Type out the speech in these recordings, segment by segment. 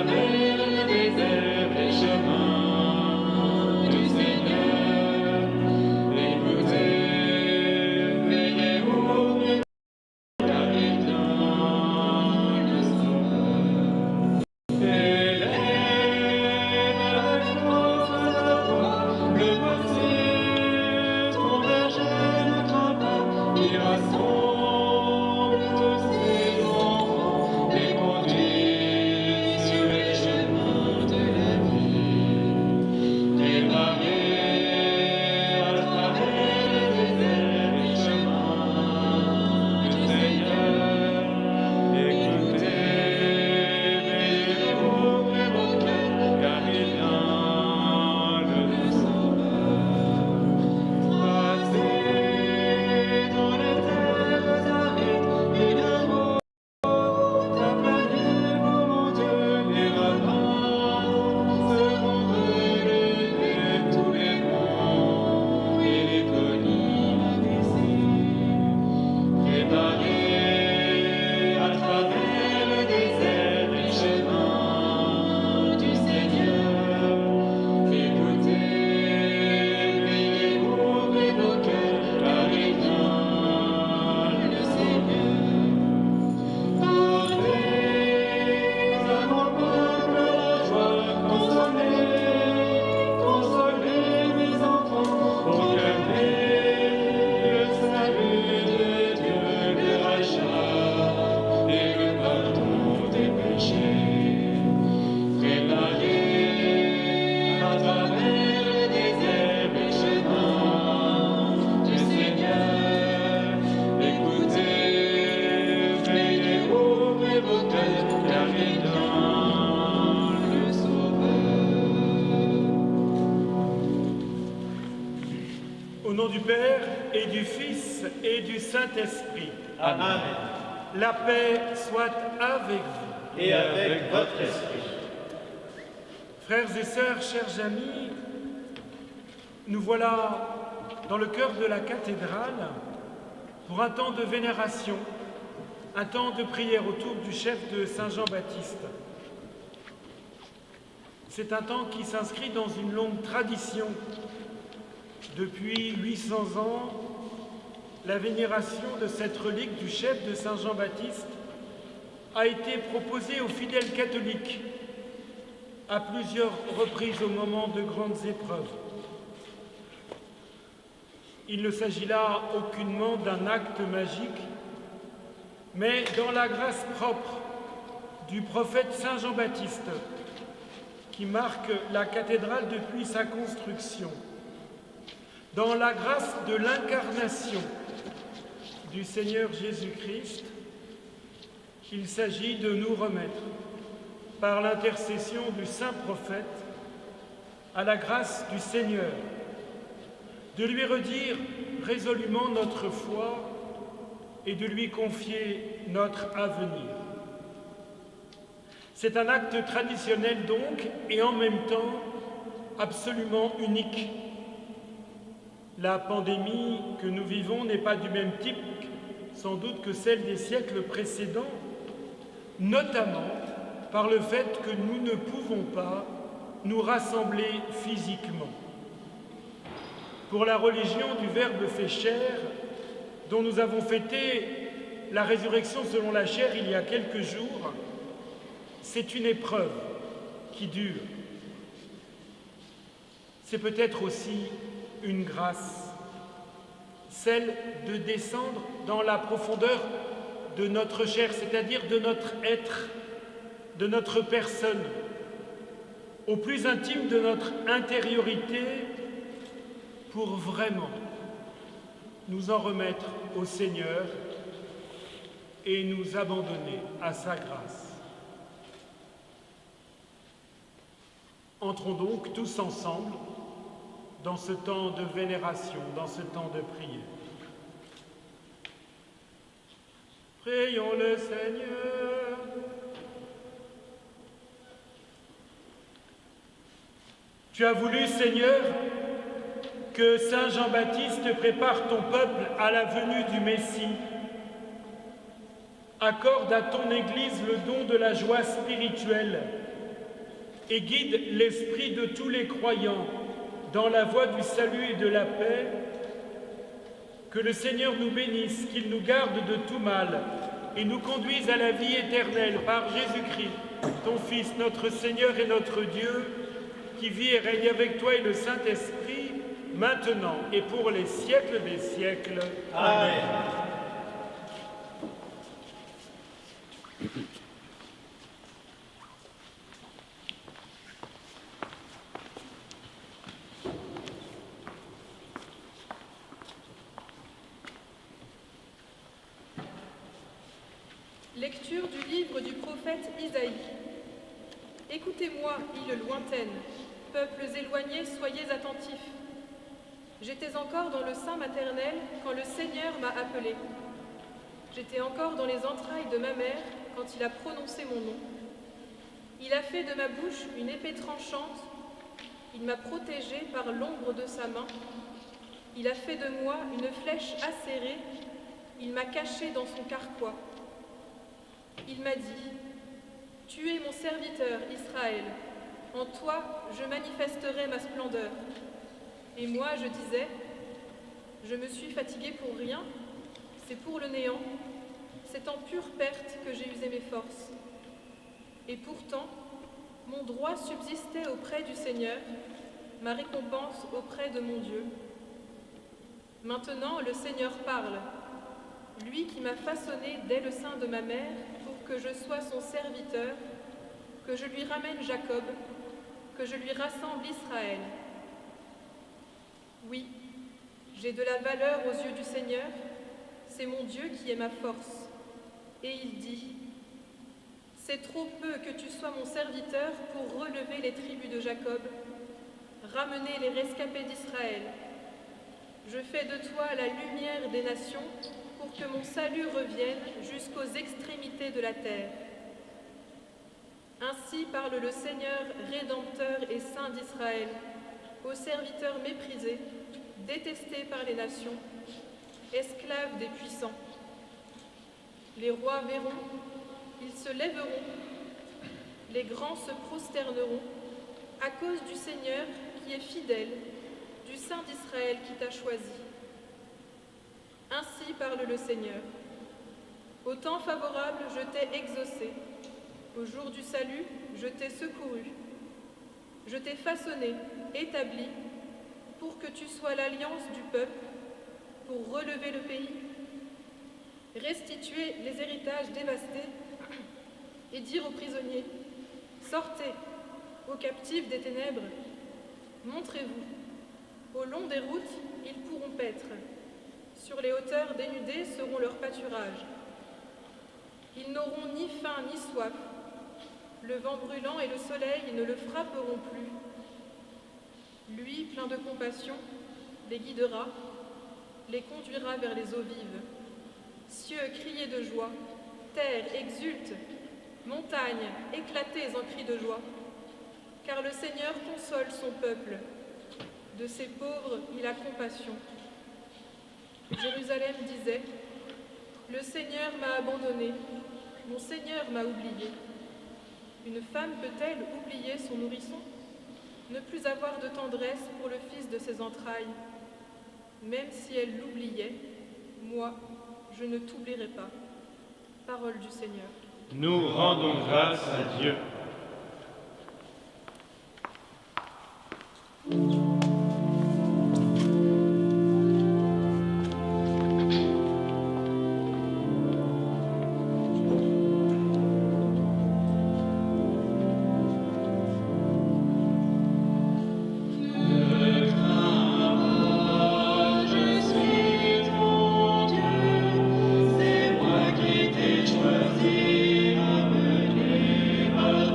travers le désert et chemin du Seigneur. Écoutez, veillez, ouvrez, car il vient le Sauveur. Élève avec force la voix, le voici, ton berger notre Père, il rassemble tous ses enfants, les conduit sur les chemins de la vie. Préparez à travers le désert les chemins du Seigneur. Écoutez, veillez, ouvrez vos cœurs, car il vient le Sauveur. Passez dans les terres arides, évidemment, aplanez-vous, mon Dieu, les ravins seront relevés, tous les monts et les collines ici. Préparez à travers le désert les chemins du Seigneur. Écoutez, veillez, ouvrez vos cœurs, car il vient le Seigneur. Portez à mon peuple la joie, consolez mes enfants, proclamez le salut de Dieu, le rachat et le pardon des péchés. Préparez à travers le désert les chemins du Seigneur. Écoutez, veillez, ouvrez vos cœurs, car il vient le Sauveur. Au nom du Père et du Fils et du Saint-Esprit, Amen. la paix soit avec vous. Et avec votre esprit. Frères et sœurs, chers amis, nous voilà dans le cœur de la cathédrale pour un temps de vénération, un temps de prière autour du chef de Saint-Jean-Baptiste. C'est un temps qui s'inscrit dans une longue tradition. Depuis 800 ans, la vénération de cette relique du chef de Saint-Jean-Baptiste a été proposée aux fidèles catholiques à plusieurs reprises au moment de grandes épreuves. Il ne s'agit là aucunement d'un acte magique, mais dans la grâce propre du prophète Saint Jean-Baptiste, qui marque la cathédrale depuis sa construction, dans la grâce de l'incarnation du Seigneur Jésus-Christ, il s'agit de nous remettre, par l'intercession du saint prophète, à la grâce du Seigneur, de lui redire résolument notre foi et de lui confier notre avenir. C'est un acte traditionnel donc, et en même temps absolument unique. La pandémie que nous vivons n'est pas du même type, sans doute, que celle des siècles précédents, notamment par le fait que nous ne pouvons pas nous rassembler physiquement. Pour la religion du Verbe fait chair, dont nous avons fêté la résurrection selon la chair il y a quelques jours, c'est une épreuve qui dure. C'est peut-être aussi une grâce, celle de descendre dans la profondeur de notre chair, c'est-à-dire de notre être, de notre personne, au plus intime de notre intériorité, pour vraiment nous en remettre au Seigneur et nous abandonner à sa grâce. Entrons donc tous ensemble dans ce temps de vénération, dans ce temps de prière. Prions le Seigneur. Tu as voulu, Seigneur, que Saint Jean-Baptiste prépare ton peuple à la venue du Messie. Accorde à ton Église le don de la joie spirituelle et guide l'esprit de tous les croyants dans la voie du salut et de la paix. Que le Seigneur nous bénisse, qu'il nous garde de tout mal et nous conduise à la vie éternelle par Jésus-Christ, ton Fils, notre Seigneur et notre Dieu, qui vit et règne avec toi et le Saint-Esprit, maintenant et pour les siècles des siècles. Amen. Lecture du livre du prophète Isaïe. Écoutez-moi, îles lointaines, peuples éloignés, soyez attentifs. J'étais encore dans le sein maternel quand le Seigneur m'a appelé. J'étais encore dans les entrailles de ma mère quand il a prononcé mon nom. Il a fait de ma bouche une épée tranchante. Il m'a protégée par l'ombre de sa main. Il a fait de moi une flèche acérée. Il m'a cachée dans son carquois. Il m'a dit, « Tu es mon serviteur, Israël. En toi, je manifesterai ma splendeur. » Et moi, je disais, « Je me suis fatiguée pour rien, c'est pour le néant. C'est en pure perte que j'ai usé mes forces. » Et pourtant, mon droit subsistait auprès du Seigneur, ma récompense auprès de mon Dieu. Maintenant, le Seigneur parle, lui qui m'a façonné dès le sein de ma mère pour que je sois son serviteur, que je lui ramène Jacob, que je lui rassemble Israël. Oui, j'ai de la valeur aux yeux du Seigneur, c'est mon Dieu qui est ma force. Et il dit, « C'est trop peu que tu sois mon serviteur pour relever les tribus de Jacob, ramener les rescapés d'Israël. Je fais de toi la lumière des nations pour que mon salut revienne jusqu'aux extrémités de la terre. » Ainsi parle le Seigneur, Rédempteur et Saint d'Israël, aux serviteurs méprisés, détestés par les nations, esclaves des puissants. Les rois verront, ils se lèveront, les grands se prosterneront, à cause du Seigneur qui est fidèle, du Saint d'Israël qui t'a choisi. Ainsi parle le Seigneur. Au temps favorable, je t'ai exaucé. Au jour du salut, je t'ai secouru. Je t'ai façonné, établi, pour que tu sois l'alliance du peuple, pour relever le pays, restituer les héritages dévastés et dire aux prisonniers, « Sortez, aux captifs des ténèbres, montrez-vous. Au long des routes, ils pourront paître. Sur les hauteurs dénudées seront leurs pâturages. Ils n'auront ni faim ni soif. Le vent brûlant et le soleil ne le frapperont plus. Lui, plein de compassion, les guidera, les conduira vers les eaux vives. Cieux, criez de joie, terre, exulte, montagnes, éclatez en cris de joie. Car le Seigneur console son peuple. De ses pauvres, il a compassion. Jérusalem disait, « Le Seigneur m'a abandonné, mon Seigneur m'a oublié. » Une femme peut-elle oublier son nourrisson, ne plus avoir de tendresse pour le fils de ses entrailles? Même si elle l'oubliait, moi, je ne t'oublierai pas. Parole du Seigneur. Nous rendons grâce à Dieu. C'est moi qui t'ai choisi, appelé par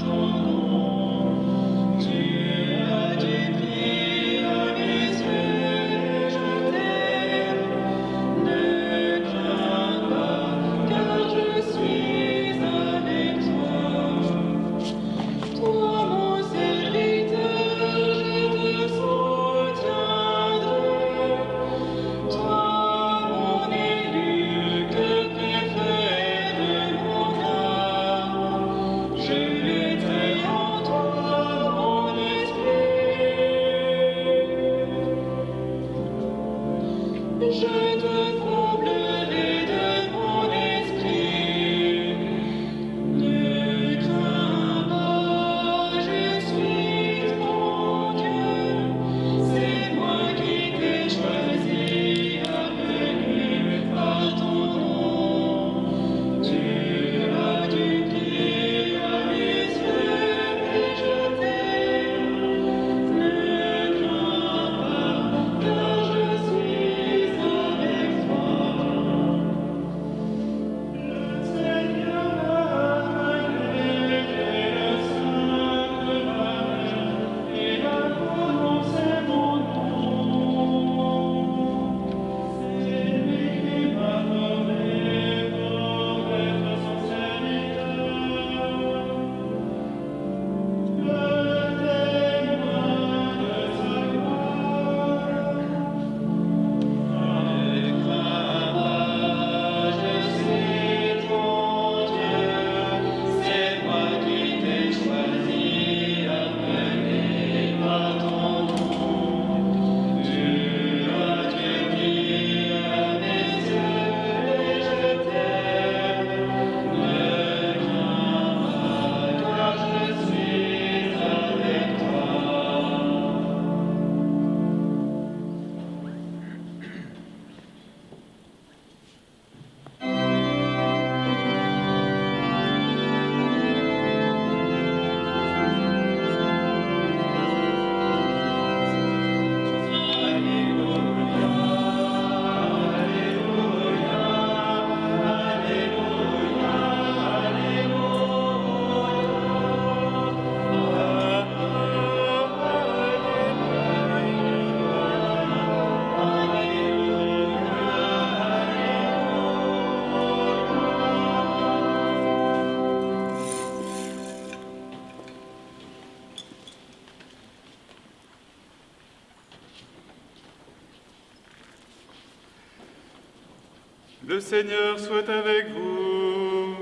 Le Seigneur soit avec vous.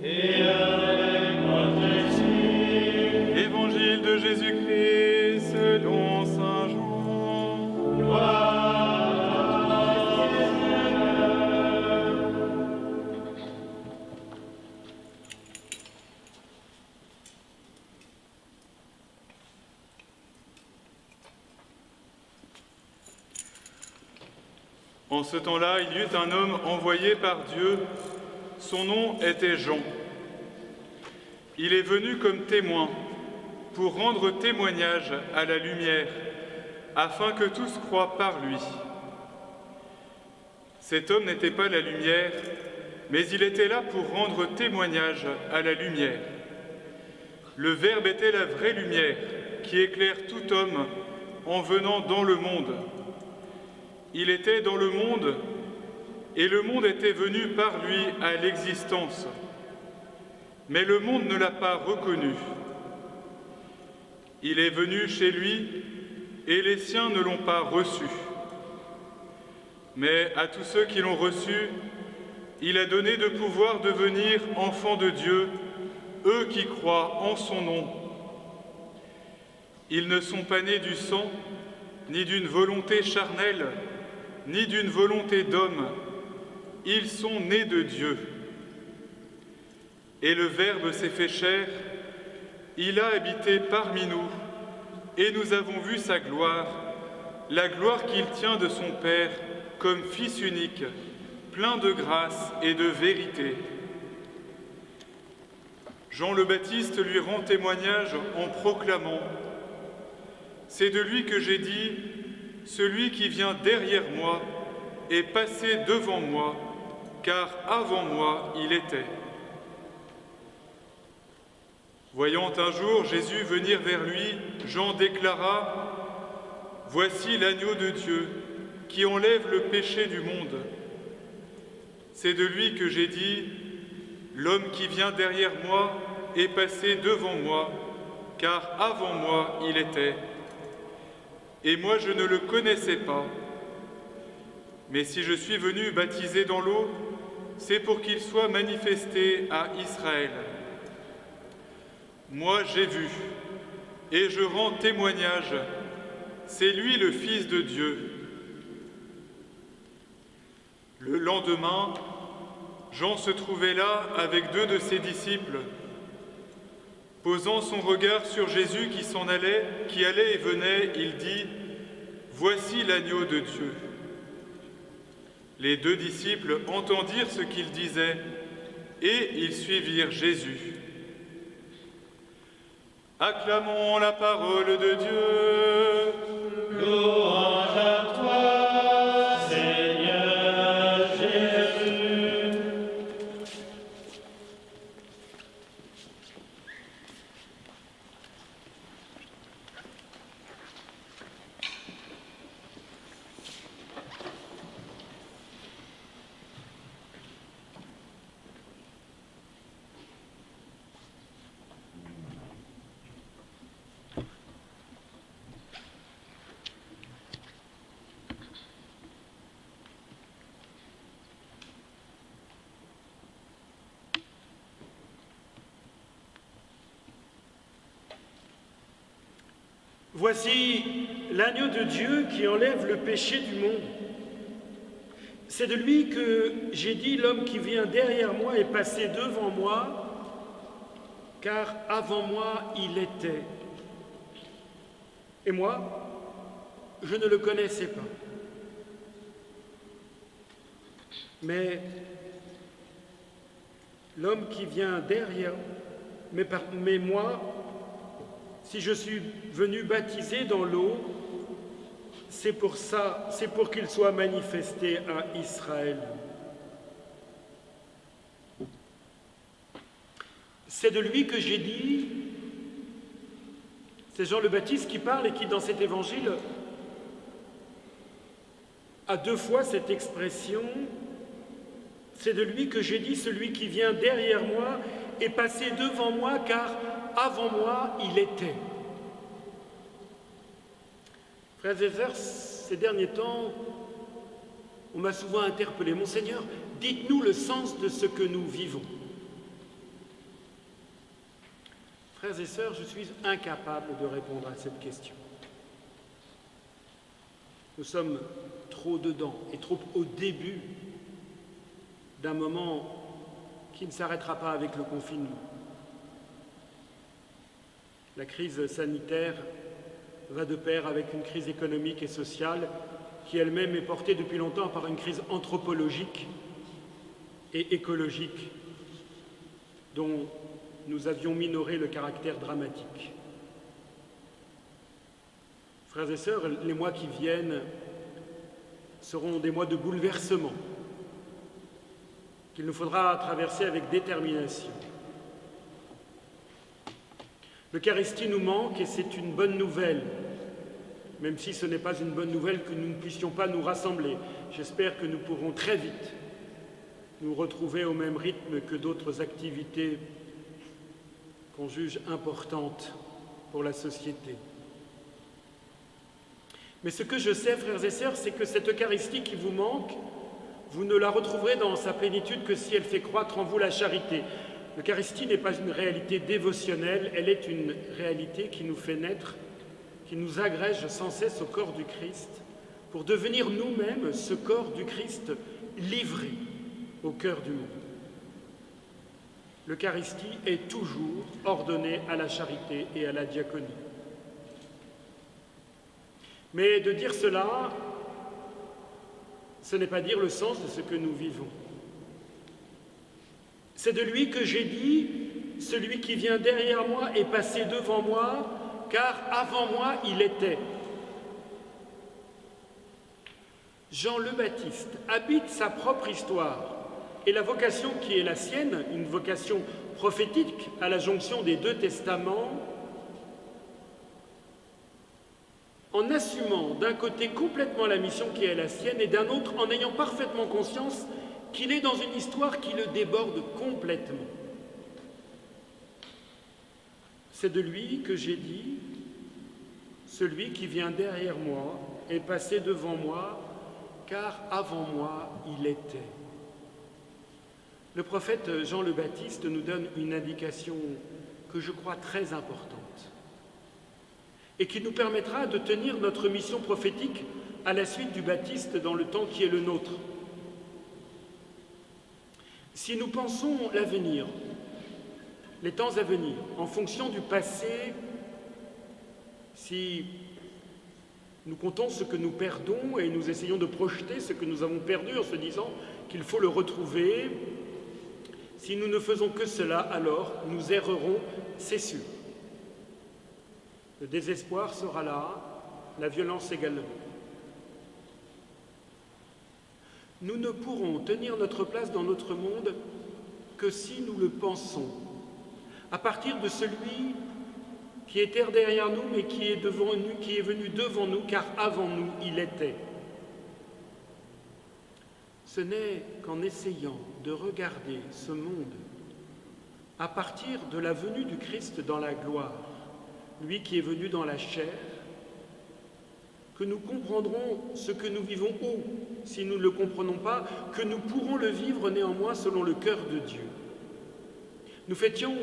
Et avec votre esprit. Évangile de Jésus-Christ selon saint Jean. Gloire à toi, Seigneur. En ce temps-là, il y eut un homme envoyé par Dieu. Son nom était Jean. Il est venu comme témoin pour rendre témoignage à la lumière, afin que tous croient par lui. Cet homme n'était pas la lumière, mais il était là pour rendre témoignage à la lumière. Le Verbe était la vraie lumière qui éclaire tout homme en venant dans le monde. Il était dans le monde, et le monde était venu par lui à l'existence. Mais le monde ne l'a pas reconnu. Il est venu chez lui, et les siens ne l'ont pas reçu. Mais à tous ceux qui l'ont reçu, il a donné de pouvoir devenir enfants de Dieu, eux qui croient en son nom. Ils ne sont pas nés du sang, ni d'une volonté charnelle, ni d'une volonté d'homme, ils sont nés de Dieu. Et le Verbe s'est fait chair, il a habité parmi nous, et nous avons vu sa gloire, la gloire qu'il tient de son Père comme Fils unique, plein de grâce et de vérité. Jean le Baptiste lui rend témoignage en proclamant « C'est de lui que j'ai dit, celui qui vient derrière moi est passé devant moi, car avant moi il était. » Voyant un jour Jésus venir vers lui, Jean déclara « Voici l'agneau de Dieu qui enlève le péché du monde. C'est de lui que j'ai dit « L'homme qui vient derrière moi est passé devant moi, car avant moi il était. » Et moi je ne le connaissais pas. Mais si je suis venu baptiser dans l'eau, c'est pour qu'il soit manifesté à Israël. Moi j'ai vu, et je rends témoignage, c'est lui le Fils de Dieu. Le lendemain, Jean se trouvait là avec 2 de ses disciples. Posant son regard sur Jésus qui allait et venait, il dit « Voici l'agneau de Dieu ». Les 2 disciples entendirent ce qu'il disait et ils suivirent Jésus. Acclamons la parole de Dieu. Louange à toi, Seigneur Jésus. Voici l'agneau de Dieu qui enlève le péché du monde. C'est de lui que j'ai dit, l'homme qui vient derrière moi est passé devant moi, car avant moi il était. Et moi, je ne le connaissais pas. Mais l'homme qui vient derrière, mais moi, si je suis venu baptiser dans l'eau, c'est pour qu'il soit manifesté à Israël. C'est de lui que j'ai dit, c'est Jean le Baptiste qui parle et qui, dans cet évangile, a 2 fois cette expression, c'est de lui que j'ai dit, celui qui vient derrière moi est passé devant moi, car avant moi, il était. Frères et sœurs, ces derniers temps, On m'a souvent interpellé, « Monseigneur, dites-nous le sens de ce que nous vivons. » Frères et sœurs, je suis incapable de répondre à cette question. Nous sommes trop dedans et trop au début d'un moment qui ne s'arrêtera pas avec le confinement. La crise sanitaire va de pair avec une crise économique et sociale qui elle-même est portée depuis longtemps par une crise anthropologique et écologique dont nous avions minoré le caractère dramatique. Frères et sœurs, les mois qui viennent seront des mois de bouleversement qu'il nous faudra traverser avec détermination. L'Eucharistie nous manque et c'est une bonne nouvelle, même si ce n'est pas une bonne nouvelle que nous ne puissions pas nous rassembler. J'espère que nous pourrons très vite nous retrouver au même rythme que d'autres activités qu'on juge importantes pour la société. Mais ce que je sais, frères et sœurs, c'est que cette Eucharistie qui vous manque, vous ne la retrouverez dans sa plénitude que si elle fait croître en vous la charité. L'Eucharistie n'est pas une réalité dévotionnelle, elle est une réalité qui nous fait naître, qui nous agrège sans cesse au corps du Christ, pour devenir nous-mêmes ce corps du Christ livré au cœur du monde. L'Eucharistie est toujours ordonnée à la charité et à la diaconie. Mais de dire cela, ce n'est pas dire le sens de ce que nous vivons. C'est de lui que j'ai dit, celui qui vient derrière moi est passé devant moi, car avant moi il était. Jean le Baptiste habite sa propre histoire et la vocation qui est la sienne, une vocation prophétique à la jonction des deux testaments, en assumant d'un côté complètement la mission qui est la sienne et d'un autre en ayant parfaitement conscience qu'il est dans une histoire qui le déborde complètement. C'est de lui que j'ai dit, celui qui vient derrière moi est passé devant moi, car avant moi il était. Le prophète Jean le Baptiste nous donne une indication que je crois très importante et qui nous permettra de tenir notre mission prophétique à la suite du baptiste dans le temps qui est le nôtre. Si nous pensons l'avenir, les temps à venir, en fonction du passé, si nous comptons ce que nous perdons et nous essayons de projeter ce que nous avons perdu en se disant qu'il faut le retrouver, si nous ne faisons que cela, alors nous errerons, c'est sûr. Le désespoir sera là, la violence également. Nous ne pourrons tenir notre place dans notre monde que si nous le pensons, à partir de celui qui était derrière nous, mais qui est venu devant nous, car avant nous, il était. Ce n'est qu'en essayant de regarder ce monde à partir de la venue du Christ dans la gloire, lui qui est venu dans la chair, que nous comprendrons ce que nous vivons ou, si nous ne le comprenons pas, que nous pourrons le vivre néanmoins selon le cœur de Dieu. Nous fêtions,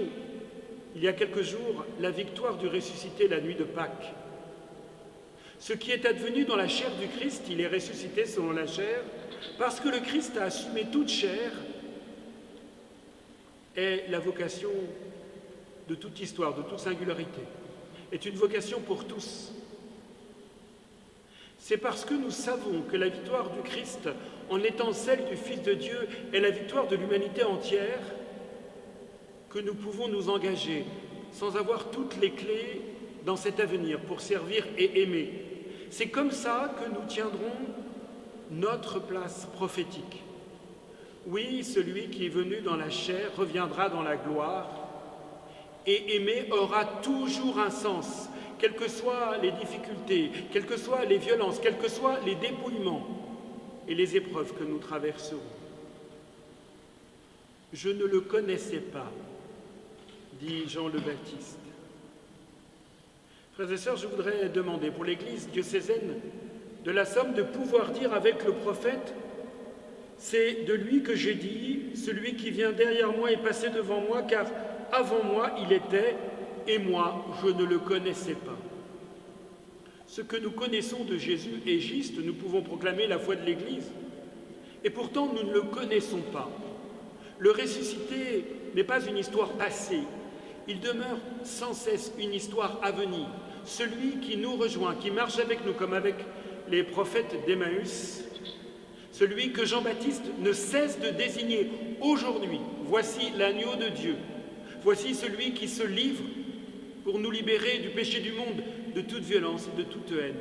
il y a quelques jours, la victoire du ressuscité la nuit de Pâques. Ce qui est advenu dans la chair du Christ, il est ressuscité selon la chair, parce que le Christ a assumé toute chair, est la vocation de toute histoire, de toute singularité, est une vocation pour tous. C'est parce que nous savons que la victoire du Christ, en étant celle du Fils de Dieu, est la victoire de l'humanité entière, que nous pouvons nous engager sans avoir toutes les clés dans cet avenir pour servir et aimer. C'est comme ça que nous tiendrons notre place prophétique. Oui, celui qui est venu dans la chair reviendra dans la gloire, et aimer aura toujours un sens, quelles que soient les difficultés, quelles que soient les violences, quels que soient les dépouillements et les épreuves que nous traverserons. Je ne le connaissais pas, dit Jean le Baptiste. Frères et sœurs, je voudrais demander pour l'Église diocésaine de la Somme de pouvoir dire avec le prophète C'est de lui que j'ai dit, celui qui vient derrière moi est passé devant moi, car avant moi il était, et moi je ne le connaissais pas. Ce que nous connaissons de Jésus est juste, nous pouvons proclamer la foi de l'Église, et pourtant nous ne le connaissons pas. Le ressuscité n'est pas une histoire passée, il demeure sans cesse une histoire à venir. Celui qui nous rejoint, qui marche avec nous comme avec les prophètes d'Emmaüs, celui que Jean-Baptiste ne cesse de désigner aujourd'hui, voici l'agneau de Dieu, voici celui qui se livre pour nous libérer du péché du monde, de toute violence et de toute haine,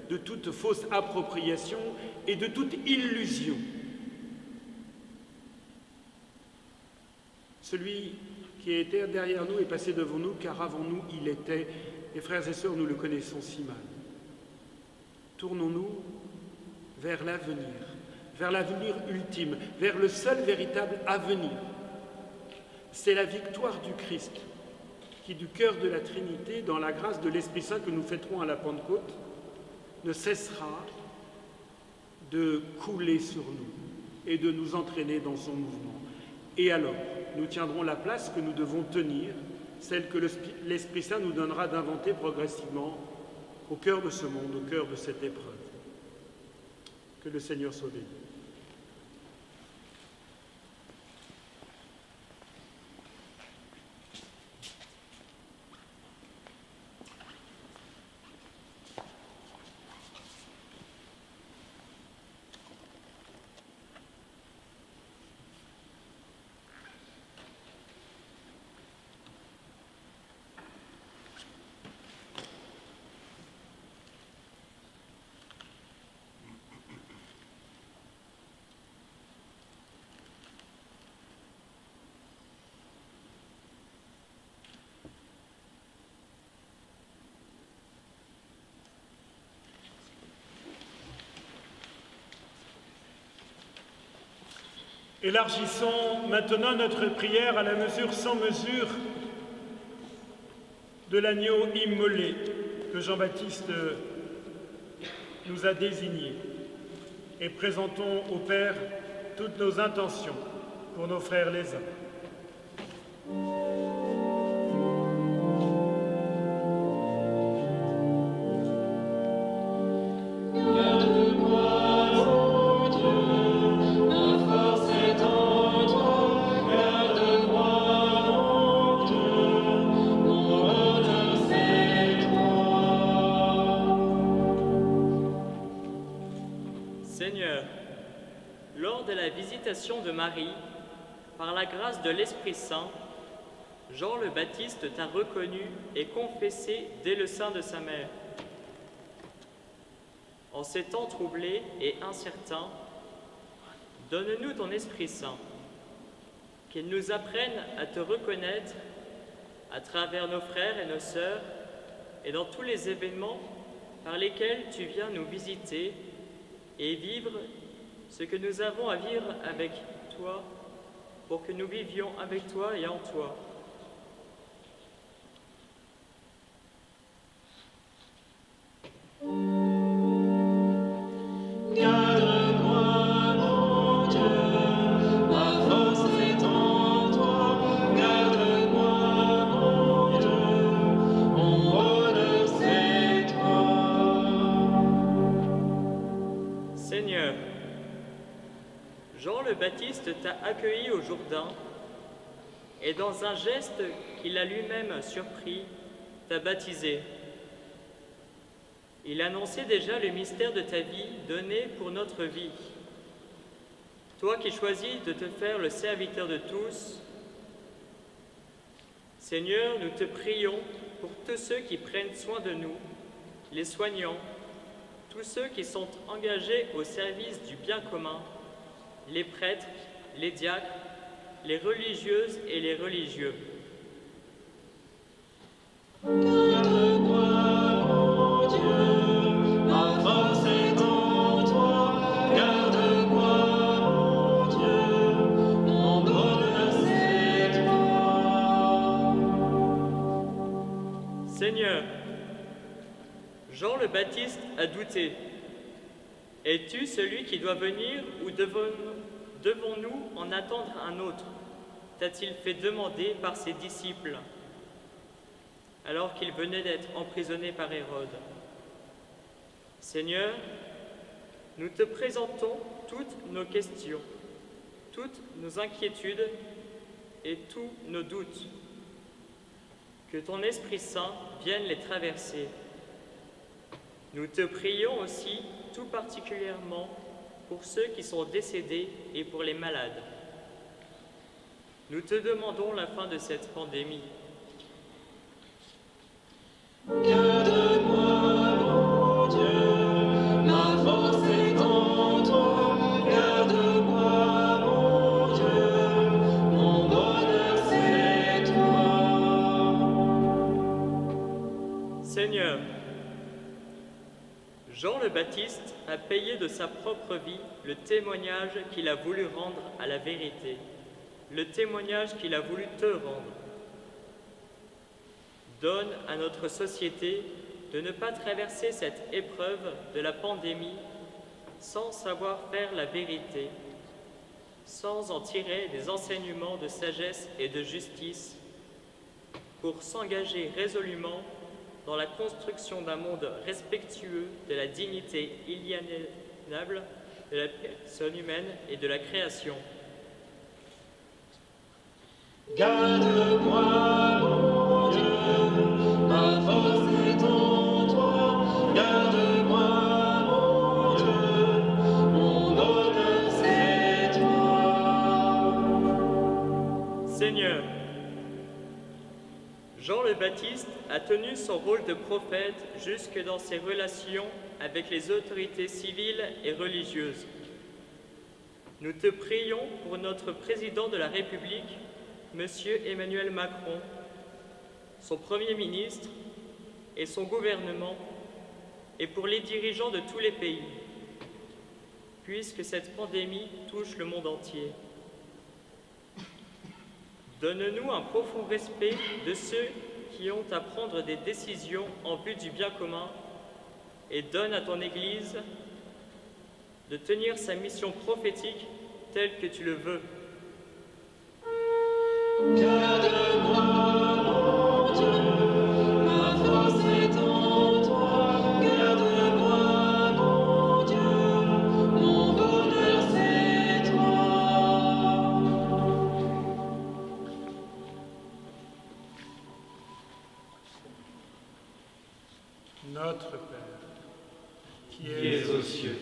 de toute fausse appropriation et de toute illusion. Celui qui était derrière nous est passé devant nous, car avant nous il était, et frères et sœurs, nous le connaissons si mal. Tournons-nous vers l'avenir ultime, vers le seul véritable avenir. C'est la victoire du Christ qui, du cœur de la Trinité, dans la grâce de l'Esprit Saint que nous fêterons à la Pentecôte, ne cessera de couler sur nous et de nous entraîner dans son mouvement. Et alors, nous tiendrons la place que nous devons tenir, celle que l'Esprit Saint nous donnera d'inventer progressivement au cœur de ce monde, au cœur de cette épreuve. Que le Seigneur soit béni. Élargissons maintenant notre prière à la mesure sans mesure de l'agneau immolé que Jean-Baptiste nous a désigné et présentons au Père toutes nos intentions pour nos frères les uns. Seigneur, lors de la visitation de Marie, par la grâce de l'Esprit Saint, Jean le Baptiste t'a reconnu et confessé dès le sein de sa mère. En ces temps troublés et incertains, donne-nous ton Esprit Saint, qu'il nous apprenne à te reconnaître à travers nos frères et nos sœurs et dans tous les événements par lesquels tu viens nous visiter et vivre ce que nous avons à vivre avec toi, pour que nous vivions avec toi et en toi. Garde-moi, mon Dieu, ma force est en toi. Garde-moi, mon Dieu, mon bonheur c'est toi. Seigneur, Jean le Baptiste t'a accueilli au Jourdain et dans un geste qu'il a lui-même surpris, t'a baptisé. Il annonçait déjà le mystère de ta vie donné pour notre vie. Toi qui choisis de te faire le serviteur de tous, Seigneur, nous te prions pour tous ceux qui prennent soin de nous, les soignants, tous ceux qui sont engagés au service du bien commun, les prêtres, les diacres, les religieuses et les religieux. Garde-moi, mon Dieu, ma force est en toi. Garde-moi, mon Dieu, mon bonheur c'est toi. Seigneur, Jean le Baptiste a douté. Es-tu celui qui doit venir ou devons-nous en attendre un autre » t'a-t-il fait demander par ses disciples, alors qu'il venait d'être emprisonné par Hérode. Seigneur, nous te présentons toutes nos questions, toutes nos inquiétudes et tous nos doutes. Que ton Esprit Saint vienne les traverser. Nous te prions aussi tout particulièrement pour ceux qui sont décédés et pour les malades. Nous te demandons la fin de cette pandémie. Garde-moi, mon Dieu, ma force est en toi. Garde-moi, mon Dieu, mon bonheur c'est toi. Seigneur, Jean le Baptiste a payé de sa propre vie le témoignage qu'il a voulu rendre à la vérité, le témoignage qu'il a voulu te rendre. Donne à notre société de ne pas traverser cette épreuve de la pandémie sans savoir faire la vérité, sans en tirer des enseignements de sagesse et de justice, pour s'engager résolument dans la construction d'un monde respectueux de la dignité inaliénable de la personne humaine et de la création. Garde-moi, mon Dieu, ma force est en toi. Garde-moi, mon Dieu, mon bonheur c'est toi. Seigneur, Jean le Baptiste a tenu son rôle de prophète jusque dans ses relations avec les autorités civiles et religieuses. Nous te prions pour notre président de la République, Monsieur Emmanuel Macron, son Premier ministre et son gouvernement, et pour les dirigeants de tous les pays, puisque cette pandémie touche le monde entier. Donne-nous un profond respect de ceux qui ont à prendre des décisions en vue du bien commun et donne à ton Église de tenir sa mission prophétique telle que tu le veux. Garde-moi, mon Dieu, ma force est en toi. Garde-moi, mon Dieu, mon bonheur c'est toi. Notre Père, qui Qui es es aux cieux,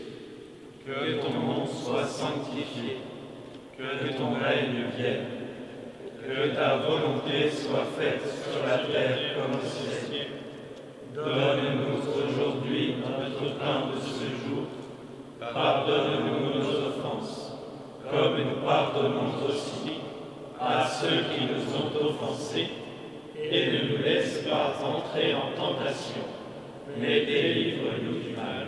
que ton nom soit sanctifié, que ton règne vienne, que ta volonté soit faite sur la terre comme au ciel. Donne-nous aujourd'hui notre pain de ce jour. Pardonne-nous nos offenses, comme nous pardonnons aussi à ceux qui nous ont offensés. Et ne nous laisse pas entrer en tentation, mais délivre-nous du mal.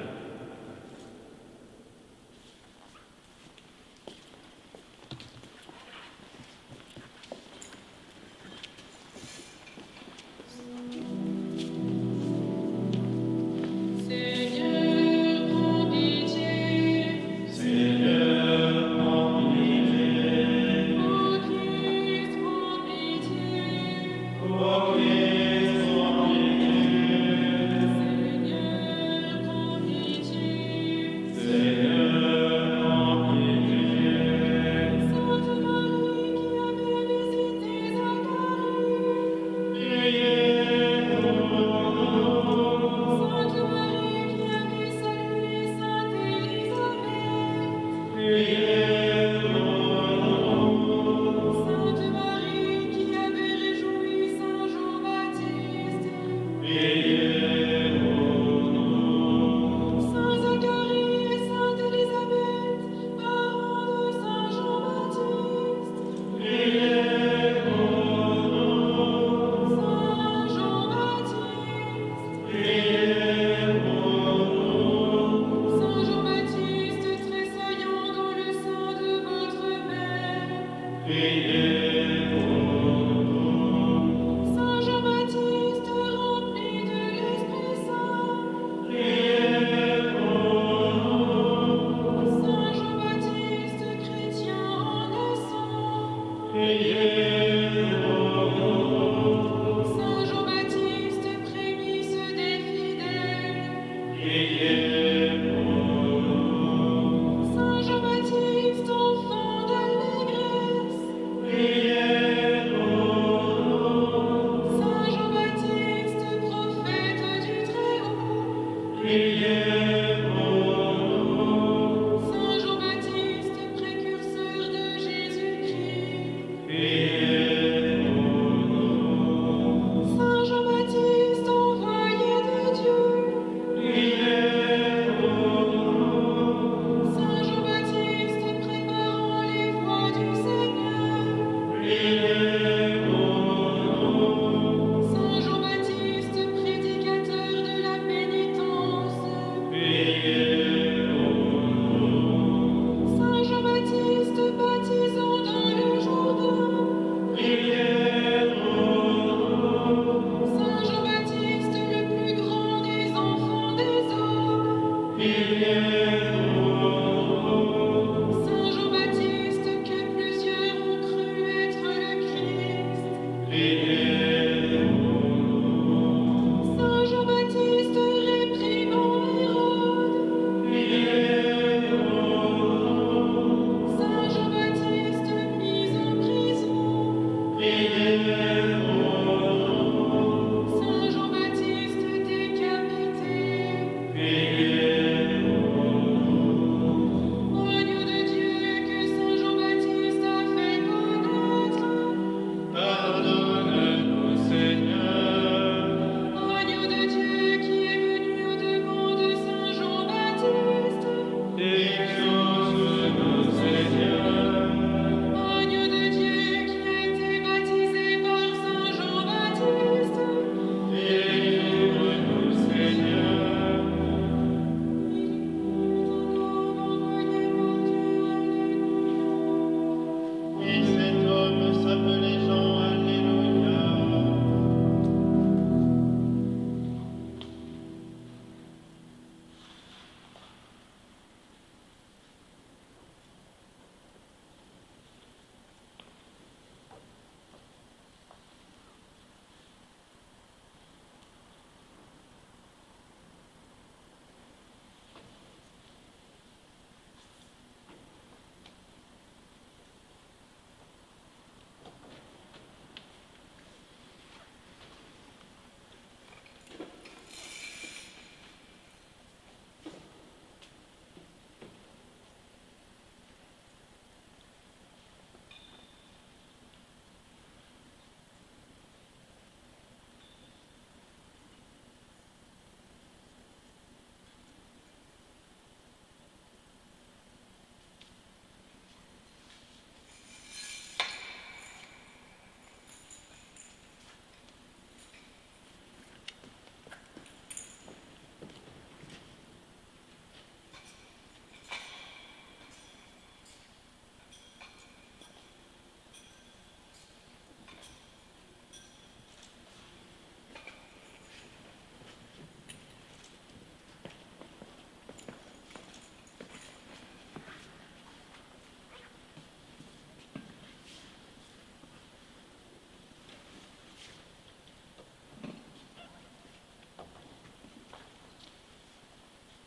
Seigneur, prends pitié. Seigneur, prends pitié. Ô Christ, prends pitié. Ô Christ, prends pitié. Seigneur, prends pitié. Seigneur, prends pitié. Sainte Marie qui avait visité Zacharie. Priez pour nous. Sainte Marie qui avait salué Sainte Élisabeth. Priez pour nous. Sainte Marie qui avait réjoui Saint Jean-Baptiste. Priez pour nous. Saint Zacharie et Sainte Élisabeth, parents de Saint Jean-Baptiste. Priez pour nous. Saint Jean-Baptiste. Priez pour nous. Saint Jean-Baptiste, tressaillant dans le sein de votre mère. Priez pour nous. Saint Jean-Baptiste, rempli de l'Esprit Saint. Priez pour nous. Saint Jean-Baptiste, chrétien Priez pour nous. Saint Jean-Baptiste, enfant d'allégresse. Priez pour nous. Saint Jean-Baptiste, prophète du Très-Haut. Priez pour nous. Saint Jean-Baptiste, précurseur de Jésus-Christ. Priez pour nous. Saint Jean-Baptiste, envoyé de Dieu. Priez pour nous. Saint Jean-Baptiste, préparant les voies du Seigneur. Priez pour nous. Saint Jean-Baptiste, prédicateur de la pénitence. Priez pour nous. Saint Jean-Baptiste, baptisant dans le Jourdain. Priez pour nous. Saint Jean-Baptiste, le plus grand des enfants des hommes. Priez pour nous. Saint Jean-Baptiste, que plusieurs ont cru être le Christ. Priez pour nous. Saint Jean-Baptiste, réprimant Hérode. Priez pour nous. Saint Jean-Baptiste, mis en prison. Priez pour nous. Saint Jean-Baptiste, décapité. Priez pour nous. Agneau de Dieu que Saint Jean-Baptiste a fait connaître. Pardonne-nous, Seigneur. Agneau de Dieu qui est venu au-devant de Saint Jean-Baptiste. Exauce-nous, Seigneur. Agneau de Dieu qui a été baptisé par Saint Jean-Baptiste. Délivre-nous, Seigneur. Il est encore envoyé par Dieu. Alléluia. Et cet homme s'appelait Jean, Alléluia.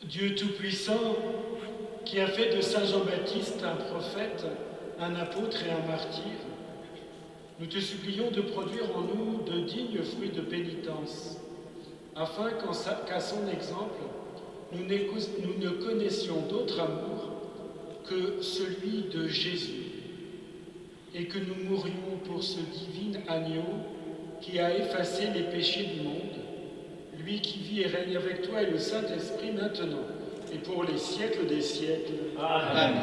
Dieu Tout-Puissant, qui a fait de Saint Jean-Baptiste un prophète, un apôtre et un martyr, nous te supplions de produire en nous de dignes fruits de pénitence, afin qu'à son exemple, nous ne connaissions d'autre amour que celui de Jésus, et que nous mourions pour ce divin agneau qui a effacé les péchés du monde, lui qui vit et règne avec toi et le Saint-Esprit maintenant, et pour les siècles des siècles. Amen.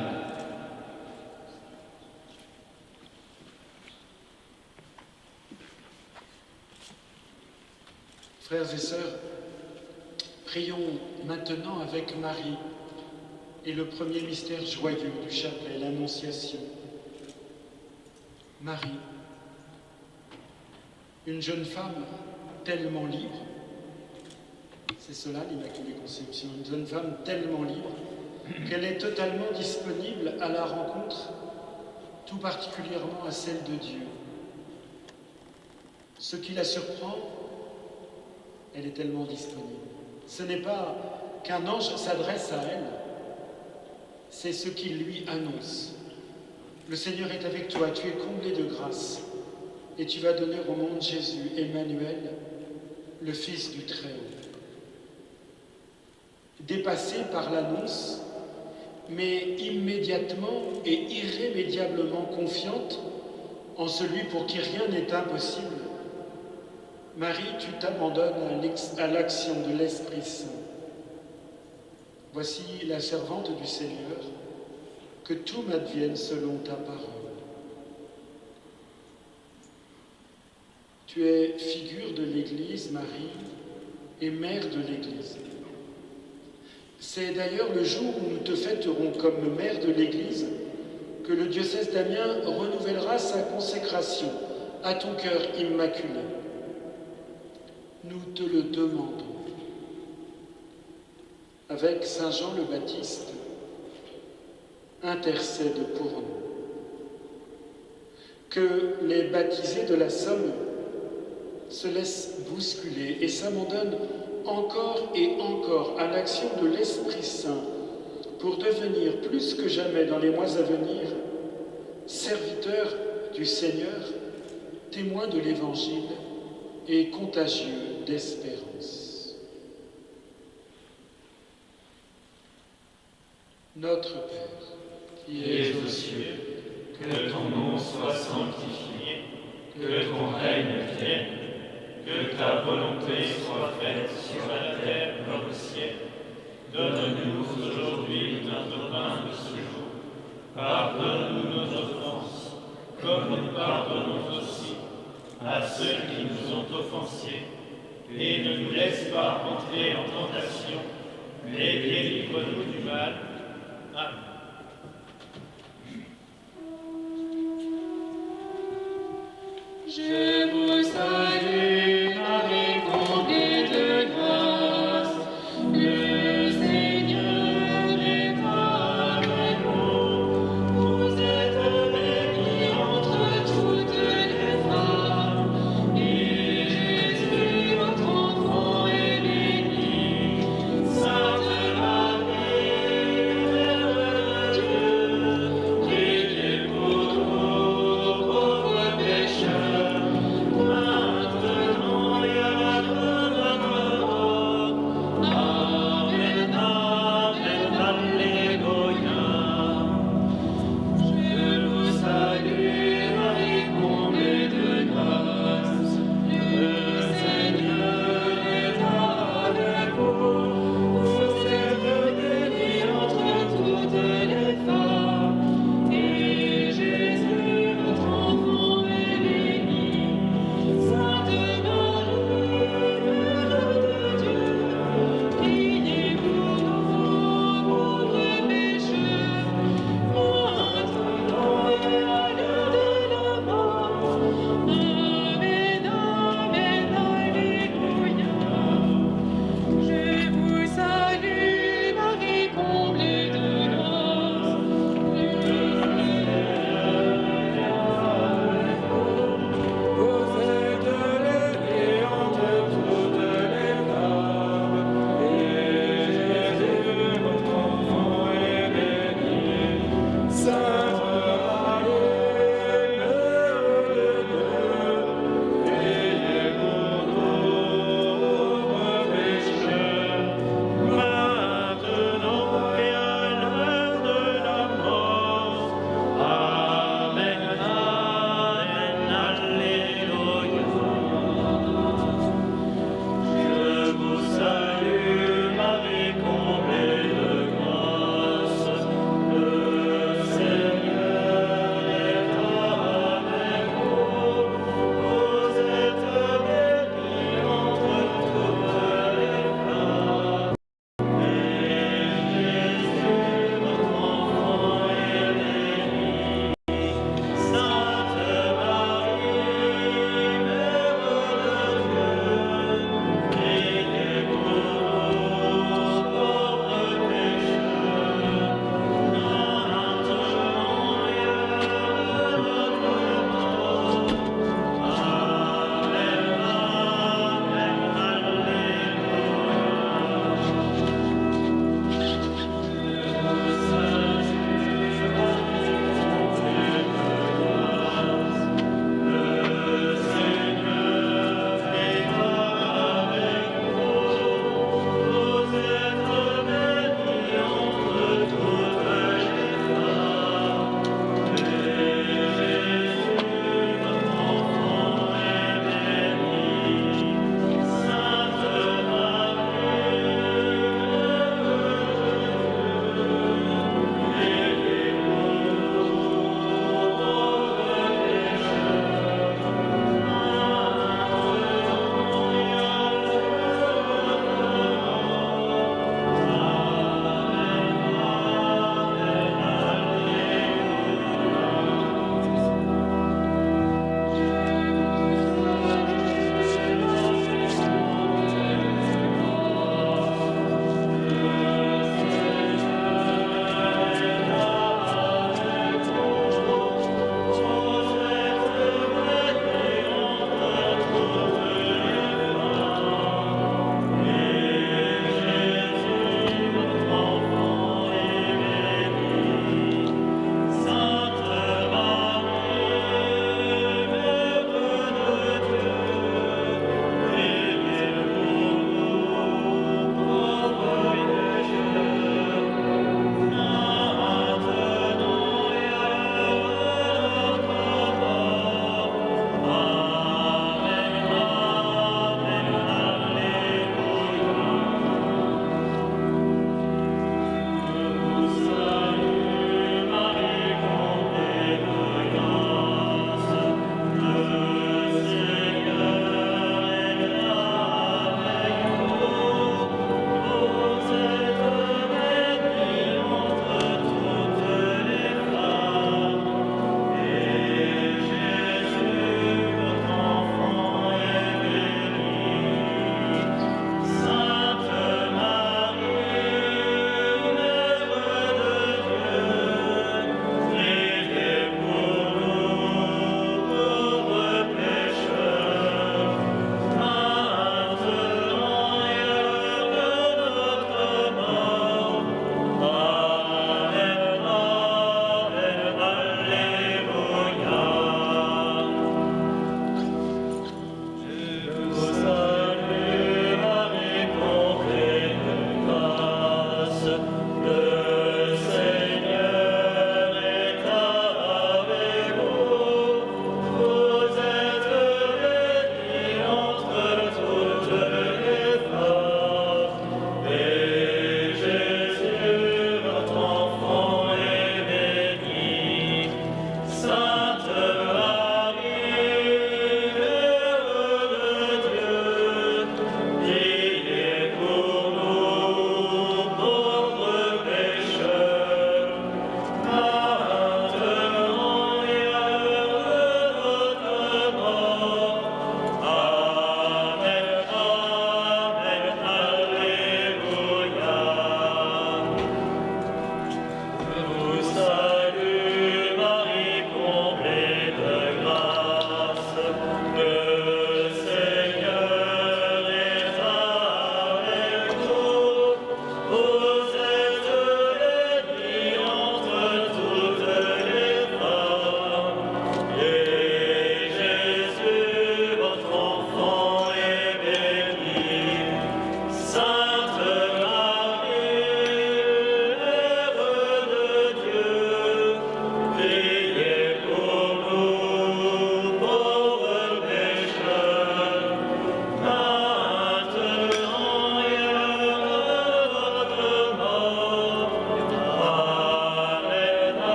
Frères et sœurs, prions maintenant avec Marie et le premier mystère joyeux du chapelet, l'Annonciation. Marie, une jeune femme tellement libre, c'est cela l'Immaculée Conception, une jeune femme tellement libre qu'elle est totalement disponible à la rencontre, tout particulièrement à celle de Dieu. Ce qui la surprend, elle est tellement disponible. Ce n'est pas qu'un ange s'adresse à elle, c'est ce qu'il lui annonce. Le Seigneur est avec toi, tu es comblée de grâce, et tu vas donner au monde Jésus, Emmanuel, le Fils du Très-Haut. Dépassée par l'annonce, mais immédiatement et irrémédiablement confiante en celui pour qui rien n'est impossible, Marie, tu t'abandonnes à l'action de l'Esprit Saint. Voici la servante du Seigneur, que tout m'advienne selon ta parole. Tu es figure de l'Église, Marie, et mère de l'Église. C'est d'ailleurs le jour où nous te fêterons comme mère de l'Église que le diocèse d'Amiens renouvellera sa consécration à ton cœur immaculé. Nous te le demandons. Avec Saint Jean le Baptiste, intercède pour nous. Que les baptisés de la Somme se laissent bousculer et s'abandonnent encore et encore à l'action de l'Esprit Saint pour devenir plus que jamais dans les mois à venir serviteurs du Seigneur, témoins de l'Évangile et contagieux d'espérance. Notre Père, qui es aux cieux, que ton nom soit sanctifié, que ton règne vienne, que ta volonté soit faite sur la terre comme au ciel. Donne-nous aujourd'hui notre pain de ce jour. Pardonne-nous nos offenses, comme nous pardonnons aussi à ceux qui nous ont offensés. Et ne nous laisse pas entrer en tentation, mais délivre-nous du mal. Amen. Je vous salue, Marie, comblée de grâce. Le Seigneur est avec vous. Vous êtes bénie entre toutes les femmes, et Jésus, votre enfant, est béni. Sainte Marie, Mère de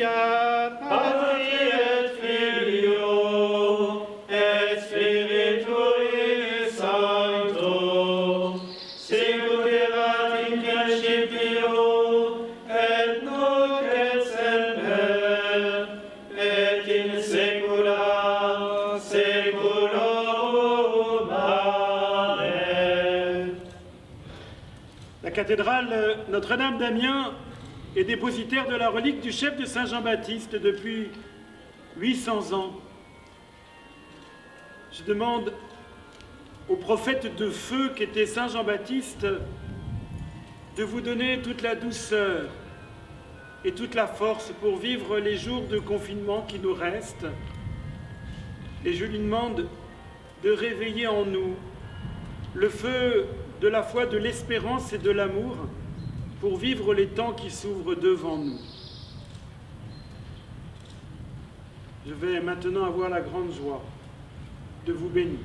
Patria, Patria et Filio, et Spiritui Sancto, sicut erat in principio, et nunc et semper, et in saecula saeculorum. Amen. La cathédrale Notre-Dame d'Amiens est dépositaire de la relique du chef de Saint-Jean-Baptiste depuis 800 ans. Je demande au prophète de feu qu'était Saint Jean-Baptiste de vous donner toute la douceur et toute la force pour vivre les jours de confinement qui nous restent. Et je lui demande de réveiller en nous le feu de la foi, de l'espérance et de l'amour pour vivre les temps qui s'ouvrent devant nous. Je vais maintenant avoir la grande joie de vous bénir.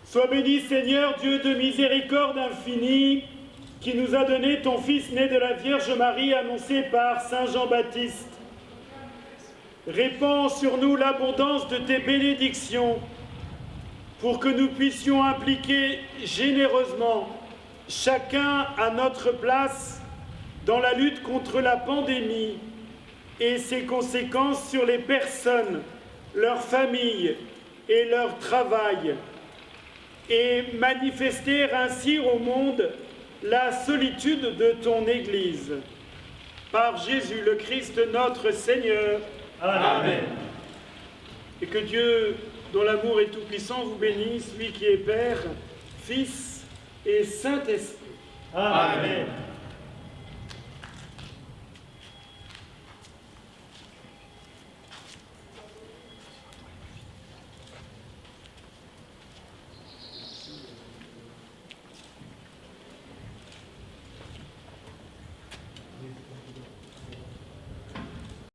Sois béni, Seigneur, Dieu de miséricorde infinie, qui nous a donné ton Fils né de la Vierge Marie, annoncé par Saint Jean-Baptiste. Répands sur nous l'abondance de tes bénédictions, pour que nous puissions impliquer généreusement, chacun à notre place, dans la lutte contre la pandémie et ses conséquences sur les personnes, leurs familles et leur travail, et manifester ainsi au monde la solitude de ton Église. Par Jésus le Christ notre Seigneur. Amen. Et que Dieu, dont l'amour est tout-puissant, vous bénisse, lui qui est Père, Fils et Saint-Esprit. Amen.